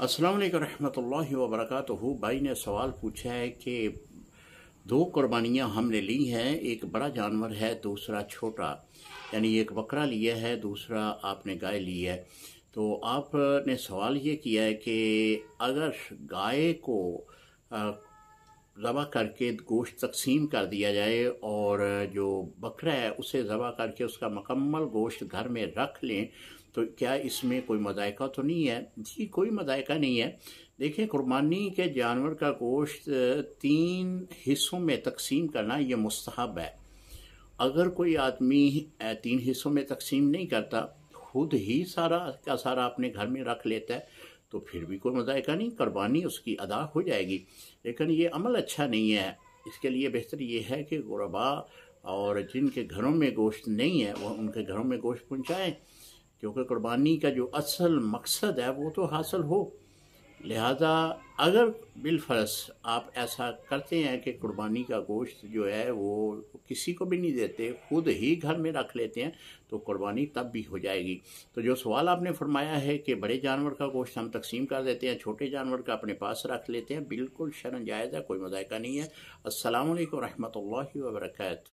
अस्सलाम वालेकुम रहमतुल्लाहि व बरकातुहू। भाई ने सवाल पूछा है कि दो कुर्बानियाँ हमने ली हैं, एक बड़ा जानवर है, दूसरा छोटा, यानी एक बकरा लिया है, दूसरा आपने गाय ली है। तो आपने सवाल ये किया है कि अगर गाय को ज़बह करके गोश्त तकसीम कर दिया जाए और जो बकरा है उसे ज़बह करके उसका मुकम्मल गोश्त घर में रख लें तो क्या इसमें कोई मज़ायका तो नहीं है? जी, कोई मज़ायका नहीं है। देखिए, कुर्बानी के जानवर का गोश्त 3 हिस्सों में तकसीम करना ये मुस्तहब है। अगर कोई आदमी 3 हिस्सों में तकसीम नहीं करता, खुद ही सारा का सारा अपने घर में रख लेता है, तो फिर भी कोई मज़ायका नहीं, कुर्बानी उसकी अदा हो जाएगी। लेकिन ये अमल अच्छा नहीं है। इसके लिए बेहतर ये है कि गुरबा और जिनके घरों में गोश्त नहीं है वह उनके घरों में गोश्त पहुँचाएँ, क्योंकि कुर्बानी का जो असल मकसद है वो तो हासिल हो। लिहाजा अगर बिलफर्ज आप ऐसा करते हैं कि कुर्बानी का गोश्त जो है वो किसी को भी नहीं देते, खुद ही घर में रख लेते हैं, तो कुर्बानी तब भी हो जाएगी। तो जो सवाल आपने फरमाया है कि बड़े जानवर का गोश्त हम तकसीम कर देते हैं, छोटे जानवर का अपने पास रख लेते हैं, बिल्कुल शर्म जायज़ है, कोई मज़ायका नहीं है। अस्सलाम वालेकुम रहमतुल्लाहि व बरकातहू।